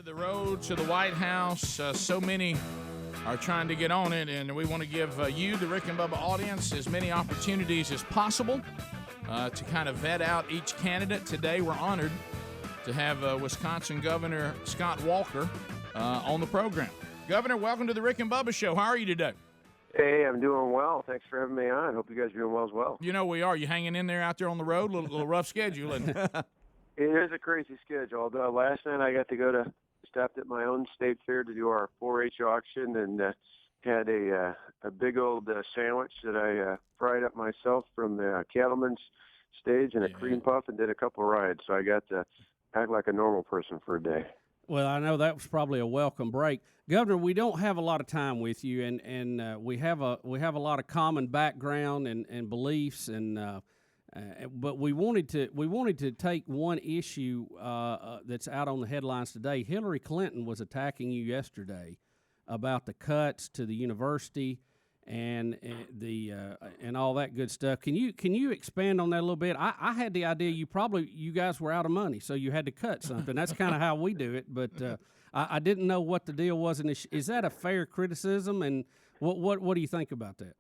the road to the White House. So many are trying to get on it, and we want to give you, the Rick and Bubba audience, as many opportunities as possible to kind of vet out each candidate. Today, we're honored to have Wisconsin Governor Scott Walker on the program. Governor, welcome to the Rick and Bubba Show. How are you today? Hey, I'm doing well. Thanks for having me on. Hope you guys are doing well as well. You know we are. You hanging in there out there on the road? A little rough schedule, isn't it? It is a crazy schedule. Although last night I got to go to stopped at my own state fair to do our 4-H auction and had a big old sandwich that I fried up myself from the cattleman's stage and a cream puff and did a couple of rides. So I got to act like a normal person for a day. Well, I know that was probably a welcome break, Governor. We don't have a lot of time with you, and we have a lot of common background and beliefs, and but we wanted to take one issue that's out on the headlines today. Hillary Clinton was attacking you yesterday about the cuts to the university and all that good stuff. Can you expand on that a little bit? I had the idea you guys were out of money, so you had to cut something. That's kind of how we do it, but I didn't know what the deal was. And is that a fair criticism? And what do you think about that?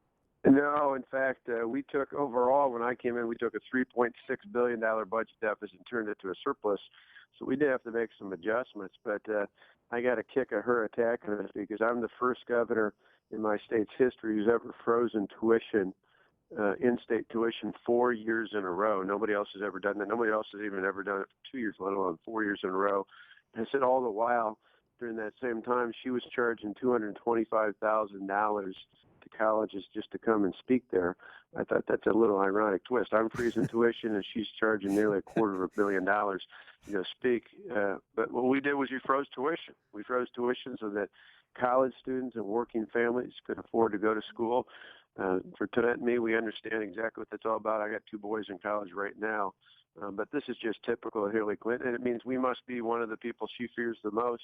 No, in fact, we took overall, when I came in, we took a $3.6 billion budget deficit and turned it to a surplus. So we did have to make some adjustments, but I got a kick of her attacking us because I'm the first governor in my state's history who's ever frozen tuition, in-state tuition, 4 years in a row. Nobody else has ever done that. Nobody else has even ever done it for 2 years, let alone 4 years in a row. And I said all the while, during that same time, she was charging $225,000 to colleges just to come and speak there. I thought that's a little ironic twist. I'm freezing tuition, and she's charging nearly $250,000 to go speak. But what we did was we froze tuition. We froze tuition so that college students and working families could afford to go to school. For Tonette and me, we understand exactly what that's all about. I got 2 boys in college right now. But this is just typical of Hillary Clinton, and it means we must be one of the people she fears the most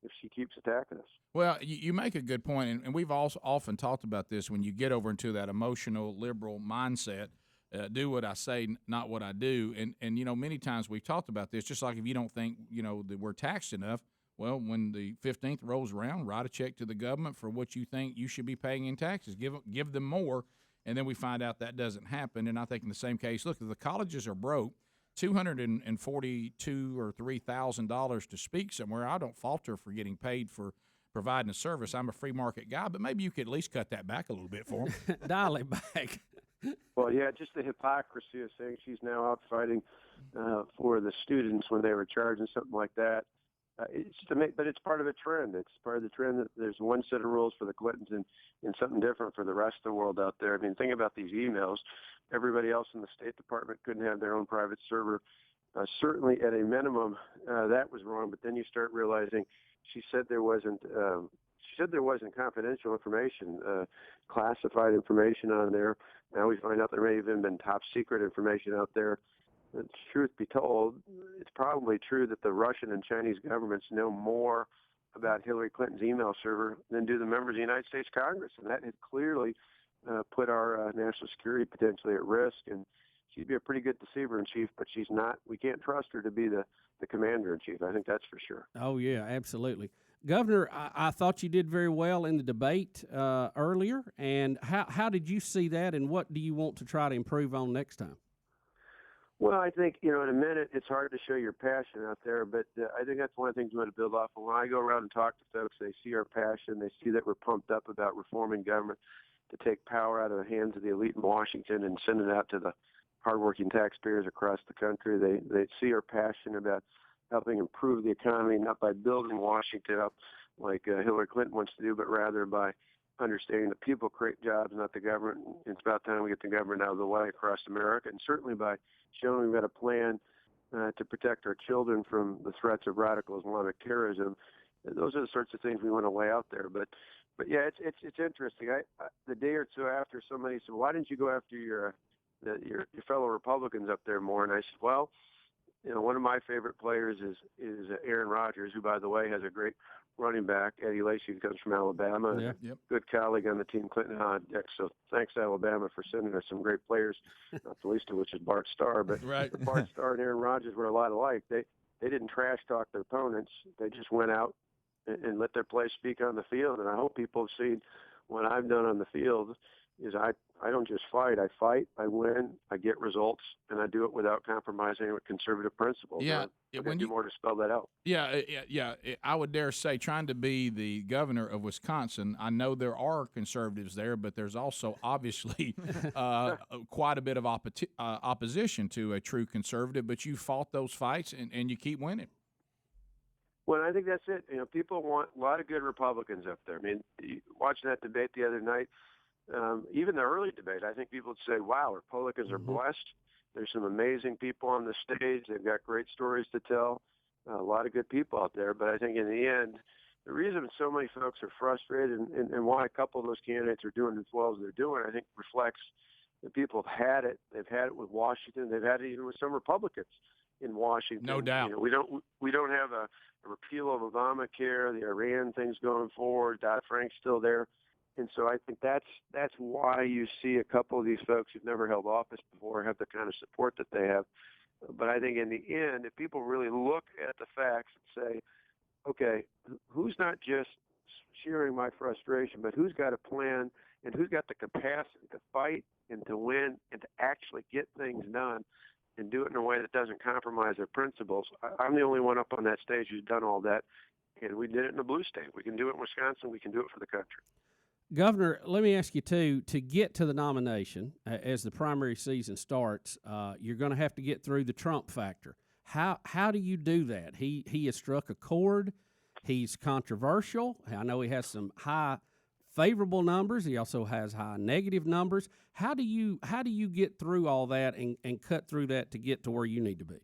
if she keeps attacking us. Well, you make a good point, and we've also often talked about this. When you get over into that emotional liberal mindset, do what I say, not what I do. And you know, many times we've talked about this, just like if you don't think, you know, that we're taxed enough, well, when the 15th rolls around, write a check to the government for what you think you should be paying in taxes. Give them more, and then we find out that doesn't happen. And I think in the same case, look, if the colleges are broke, $242,000 or $3,000 to speak somewhere, I don't falter for getting paid for providing a service. I'm a free market guy, but maybe you could at least cut that back a little bit for them. Dial it back. Well, yeah, just the hypocrisy of saying she's now out fighting for the students when they were charging something like that. But it's part of a trend. It's part of the trend that there's one set of rules for the Clintons and something different for the rest of the world out there. I mean, think about these emails. Everybody else in the State Department couldn't have their own private server. Certainly, at a minimum, that was wrong. But then you start realizing she said there wasn't confidential information, classified information on there. Now we find out there may have even been top secret information out there. And truth be told, it's probably true that the Russian and Chinese governments know more about Hillary Clinton's email server than do the members of the United States Congress. And that had clearly put our national security potentially at risk. And she'd be a pretty good deceiver-in-chief, but she's not. We can't trust her to be the commander-in-chief. I think that's for sure. Oh, yeah, absolutely. Governor, I thought you did very well in the debate earlier. And how did you see that, and what do you want to try to improve on next time? Well, I think, in a minute, it's hard to show your passion out there, but I think that's one of the things we want to build off of. When I go around and talk to folks, they see our passion. They see that we're pumped up about reforming government to take power out of the hands of the elite in Washington and send it out to the hardworking taxpayers across the country. They see our passion about helping improve the economy, not by building Washington up like Hillary Clinton wants to do, but rather by understanding that people create jobs, not the government. It's about time we get the government out of the way across America, and certainly by showing we've got a plan to protect our children from the threats of radical Islamic terrorism. Those are the sorts of things we want to lay out there. But yeah, it's interesting. The day or two after, somebody said, "Why didn't you go after your fellow Republicans up there more?" And I said, "Well, one of my favorite players is Aaron Rodgers, who, by the way, has a great running back, Eddie Lacy, who comes from Alabama, and a good colleague on the team, Clinton on deck. So thanks, Alabama, for sending us some great players, not the least of which is Bart Starr. But Bart Starr and Aaron Rodgers were a lot alike. They they didn't trash talk their opponents. They just went out and let their play speak on the field. And I hope people have seen what I've done on the field is I don't just fight. I fight, I win, I get results, and I do it without compromising with conservative principles. Yeah, When you more to spell that out. I would dare say, trying to be the governor of Wisconsin, I know there are conservatives there, but there's also obviously quite a bit of opposition to a true conservative. But you fought those fights, and you keep winning. Well, I think that's it. People want a lot of good Republicans up there. I mean, watching that debate the other night, even the early debate, I think people would say, wow, Republicans are blessed. There's some amazing people on the stage. They've got great stories to tell, a lot of good people out there. But I think in the end, the reason so many folks are frustrated and why a couple of those candidates are doing as well as they're doing, I think reflects that people have had it. They've had it with Washington. They've had it even with some Republicans in Washington. No doubt. We don't have a repeal of Obamacare, the Iran thing's going forward, Dodd-Frank's still there. And so I think that's why you see a couple of these folks who've never held office before have the kind of support that they have. But I think in the end, if people really look at the facts and say, okay, who's not just sharing my frustration, but who's got a plan and who's got the capacity to fight and to win and to actually get things done and do it in a way that doesn't compromise their principles. I'm the only one up on that stage who's done all that, and we did it in a blue state. We can do it in Wisconsin. We can do it for the country. Governor, let me ask you, too, to get to the nomination as the primary season starts, you're going to have to get through the Trump factor. How do you do that? He has struck a chord. He's controversial. I know he has some high favorable numbers. He also has high negative numbers. How do you get through all that and cut through that to get to where you need to be?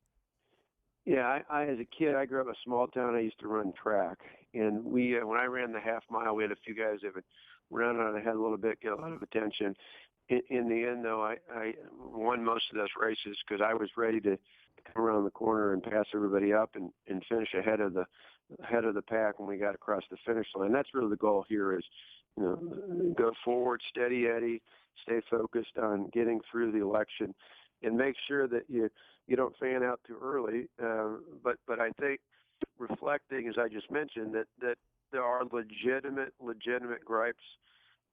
Yeah, I as a kid, I grew up in a small town. I used to run track, and we when I ran the half mile, we had a few guys that would run out ahead a little bit, get a lot of attention. In the end, though, I won most of those races because I was ready to come around the corner and pass everybody up and finish ahead of the pack when we got across the finish line. That's really the goal here is, go forward, steady Eddie, stay focused on getting through the election, and make sure that you don't fan out too early. But I think reflecting, as I just mentioned, that there are legitimate gripes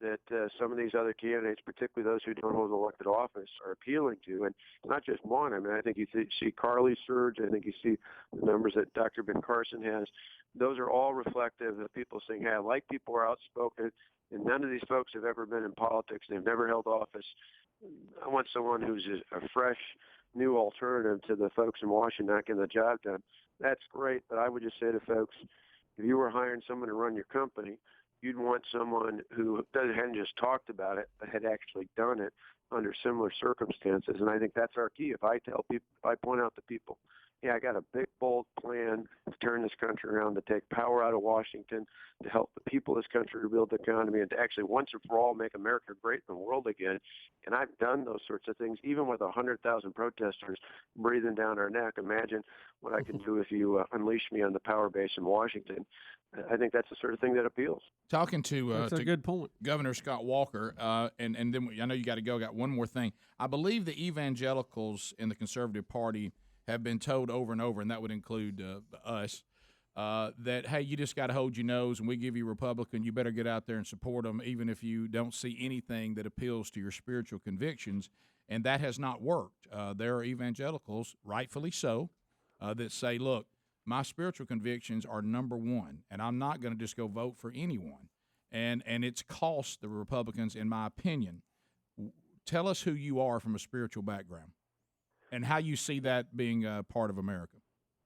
that some of these other candidates, particularly those who don't hold elected office, are appealing to. And not just one. I mean, I think you see Carly's surge. I think you see the numbers that Dr. Ben Carson has. Those are all reflective of people saying, hey, I like people who are outspoken, and none of these folks have ever been in politics. They've never held office. I want someone who's a fresh, new alternative to the folks in Washington not getting the job done. That's great, but I would just say to folks, if you were hiring someone to run your company, you'd want someone who hadn't just talked about it, but had actually done it under similar circumstances. And I think that's our key. If I point out to people, yeah, I got a big, bold plan to turn this country around, to take power out of Washington, to help the people of this country rebuild the economy, and to actually once and for all make America great in the world again. And I've done those sorts of things, even with 100,000 protesters breathing down our neck. Imagine what I can do if you unleash me on the power base in Washington. I think that's the sort of thing that appeals. Talking to that's a good point, Governor Scott Walker, and then I know you got to go. Got one more thing. I believe the evangelicals in the Conservative Party have been told over and over, and that would include us, that, hey, you just got to hold your nose, and we give you Republican, you better get out there and support them, even if you don't see anything that appeals to your spiritual convictions. And that has not worked. There are evangelicals, rightfully so, that say, look, my spiritual convictions are number one, and I'm not going to just go vote for anyone. And it's cost the Republicans, in my opinion. Tell us who you are from a spiritual background and how you see that being part of America.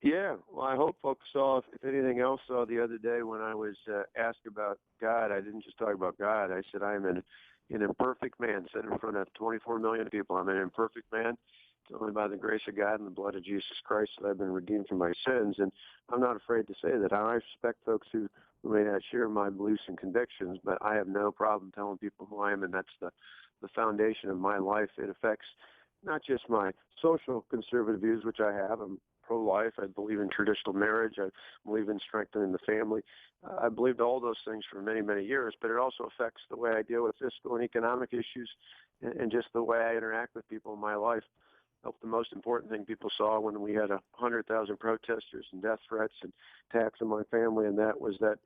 Yeah, well, I hope folks saw, if anything else, saw the other day when I was asked about God. I didn't just talk about God. I said I am an imperfect man sitting in front of 24 million people. I'm an imperfect man. It's only by the grace of God and the blood of Jesus Christ that I've been redeemed from my sins. And I'm not afraid to say that. I respect folks who may not share my beliefs and convictions, but I have no problem telling people who I am, and that's the foundation of my life. It affects not just my social conservative views, which I have. I'm pro-life. I believe in traditional marriage. I believe in strengthening the family. I believed all those things for many, many years, but it also affects the way I deal with fiscal and economic issues and just the way I interact with people in my life. the most important thing people saw when we had 100,000 protesters and death threats and attacks on my family, and that was that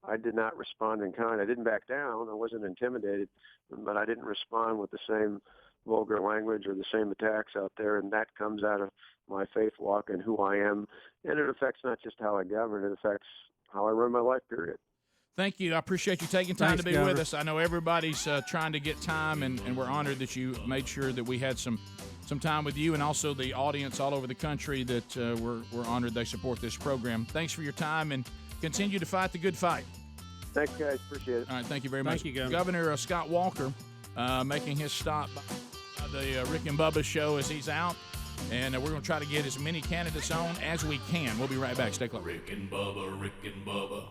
I did not respond in kind. I didn't back down. I wasn't intimidated, but I didn't respond with the same vulgar language or the same attacks out there, and that comes out of my faith walk and who I am, and it affects not just how I govern, it affects how I run my life, period. Thank you. I appreciate you taking time to be Governor. with us. I know everybody's trying to get time, and we're honored that you made sure that we had some time with you, and also the audience all over the country that we're honored they support this program. Thanks for your time, and continue to fight the good fight. Thanks, guys. Appreciate it. All right, thank you very much. Thank you, Governor Scott Walker making his stop by the Rick and Bubba show as he's out, and we're going to try to get as many candidates on as we can. We'll be right back. Stay close. Rick and Bubba, Rick and Bubba.